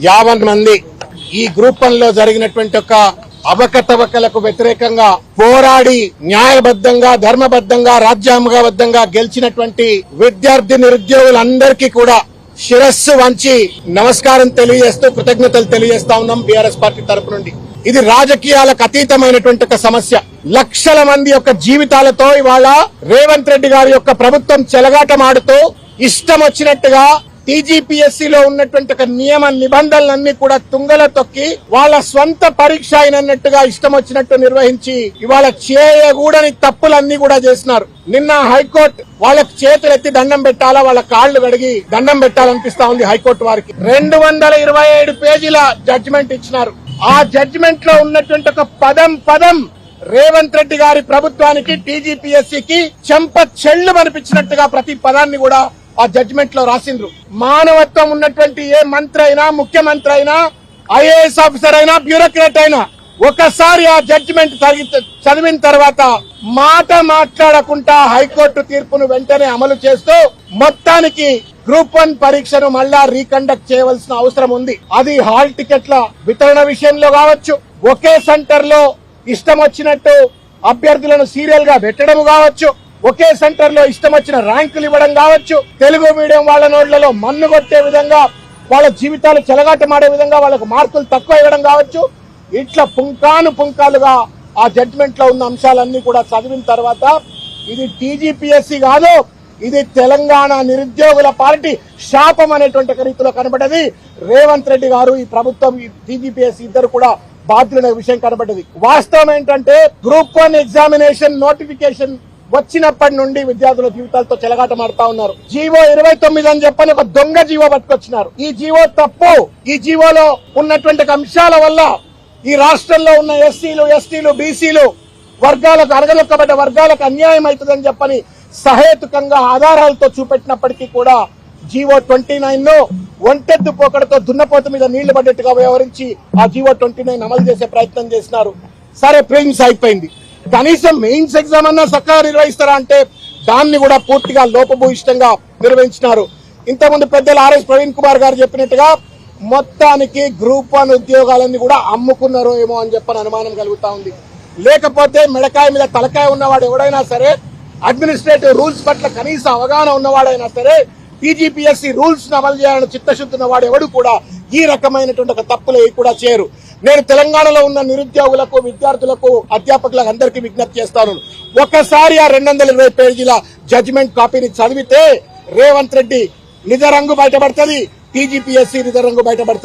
50 మంది ఈ గ్రూప్ 1 లో జరిగినటువంటి ఒక అవకతవకలకు వ్యతిరేకంగా పోరాడి న్యాయబద్ధంగా ధర్మబద్ధంగా రాజ్యాంగబద్ధంగా గెలిచినటువంటి విద్యార్థి నిరుద్యోగులందరికీ కూడా శిరస్సు వంచి నమస్కారం తెలియజేస్తూ కృతజ్ఞతలు తెలియజేస్తా ఉన్నాం బీఆర్ఎస్ పార్టీ తరపు నుండి. ఇది రాజకీయాలకు అతీతమైనటువంటి ఒక సమస్య. లక్షల మంది యొక్క జీవితాలతో ఇవాళ రేవంత్ రెడ్డి గారి యొక్క ప్రభుత్వం చెలగాటమాడుతూ ఇష్టం వచ్చినట్టుగా టీజీపీఎస్సీ లో ఉన్నటువంటి ఒక నియమ నిబంధనలన్నీ కూడా తుంగలో తొక్కి వాళ్ళ స్వంత పరీక్ష అయినట్టుగా ఇష్టం వచ్చినట్టు నిర్వహించి ఇవాళ చేయకూడని తప్పులన్నీ కూడా చేస్తున్నారు. నిన్న హైకోర్టు వాళ్ళకి చేతులెత్తి దండం పెట్టాలా, వాళ్ళ కాళ్లు కడిగి దండం పెట్టాలనిపిస్తా ఉంది హైకోర్టు వారికి. 227 పేజీల జడ్జిమెంట్ ఇచ్చినారు. ఆ జడ్జిమెంట్ లో ఉన్నటువంటి ఒక పదం రేవంత్ రెడ్డి గారి ప్రభుత్వానికి టీజీపీఎస్సీకి చెంప చెళ్లు అనిపించినట్టుగా ప్రతి పదాన్ని కూడా ఆ జడ్జిమెంట్ లో రాసిండ్రు. మానవత్వం ఉన్నటువంటి ఏ మంత్రి అయినా, ముఖ్యమంత్రి అయినా, ఐఏఎస్ ఆఫీసర్ అయినా, బ్యూరోక్రాట్ అయినా ఒకసారి ఆ జడ్జిమెంట్ చదివిన తర్వాత మాట మాట్లాడకుండా హైకోర్టు తీర్పును వెంటనే అమలు చేస్తూ మొత్తానికి గ్రూప్ 1 పరీక్షను మళ్ళా రీకండక్ట్ చేయవలసిన అవసరం ఉంది. అది హాల్ టికెట్ల వితరణ విషయంలో కావచ్చు, ఒకే సెంటర్ లో ఇష్టం వచ్చినట్టు అభ్యర్థులను సీరియల్ గా పెట్టడం కావచ్చు, ఒకే సెంటర్ లో ఇష్టం వచ్చిన ర్యాంకులు ఇవ్వడం కావచ్చు, తెలుగు మీడియం వాళ్ళ నోట్లలో మన్ను కొట్టే విధంగా వాళ్ళ జీవితాలు చెలగాటమాడే విధంగా వాళ్ళకు మార్కులు తక్కువ ఇవ్వడం కావచ్చు. ఇట్లా పుంకాలుగా ఆ జడ్జిమెంట్ లో ఉన్న అంశాలన్నీ కూడా చదివిన తర్వాత ఇది టీజీపీఎస్సీ కాదు, ఇది తెలంగాణ నిరుద్యోగుల పార్టీ శాపం అనేటువంటి రీతిలో కనబడ్డది. రేవంత్ రెడ్డి గారు, ఈ ప్రభుత్వం, ఈ టీజీపీఎస్సీ ఇద్దరు కూడా బాధ్యులనే విషయం కనబడ్డది. వాస్తవం ఏంటంటే గ్రూప్ 1 ఎగ్జామినేషన్ నోటిఫికేషన్ వచ్చినప్పటి నుండి విద్యార్థుల జీవితాలతో చెలగాటమాడుతా ఉన్నారు. జీవో 29 అని చెప్పని ఒక దొంగ జీవో పట్టుకొచ్చినారు. ఈ జీవో తప్పు. ఈ జీవోలో ఉన్నటువంటి అంశాల వల్ల ఈ రాష్ట్రంలో ఉన్న ఎస్సీలు, ఎస్టీలు, బీసీలు వర్గాలకు, అరగలొక్కబడ్డ వర్గాలకు అన్యాయం అవుతుందని చెప్పని సహేతుకంగా ఆధారాలతో చూపెట్టినప్పటికీ కూడా జీవో 29 ను ఒంటెద్దు పోకడతో దున్నపోతు మీద నీళ్లు పడ్డట్టుగా వ్యవహరించి ఆ జీవో 29 అమలు చేసే ప్రయత్నం చేసినారు. సరే, ప్రిలిమ్స్ అయిపోయింది. కనీసం మెయిన్స్ ఎగ్జామ్ అన్నా చక్కగా నిర్వహిస్తారా అంటే దాన్ని కూడా పూర్తిగా లోపభూయిష్టంగా నిర్వహించినారు. ఇంతకుముందు పెద్దలు ఆర్ఎస్ ప్రవీణ్ కుమార్ గారు చెప్పినట్టుగా మొత్తానికి గ్రూప్ 1 ఉద్యోగాలన్నీ కూడా అమ్ముకున్నారో ఏమో అని చెప్పని అనుమానం కలుగుతా ఉంది. లేకపోతే మెడకాయ మీద తలకాయ ఉన్నవాడు ఎవడైనా సరే, అడ్మినిస్ట్రేటివ్ రూల్స్ పట్ల కనీస అవగాహన ఉన్నవాడైనా సరే, టీజీపీఎస్సీ రూల్స్ ను అమలు చేయాలని చిత్తశుద్ధి ఉన్నవాడు ఎవడు కూడా ఈ రకమైనటువంటి ఒక తప్పులు కూడా చేయరు. నేను తెలంగాణలో ఉన్న నిరుద్యోగులకు, విద్యార్థులకు, అధ్యాపకులకు అందరికీ విజ్ఞప్తి చేస్తాను. ఒకసారి ఆ 220 పేజీల జడ్జిమెంట్ కాపీని చదివితే రేవంత్ రెడ్డి నిజ రంగు బయటపడుతుంది, టీజీపీఎస్సీ నిజ రంగు బయటపడుతుంది.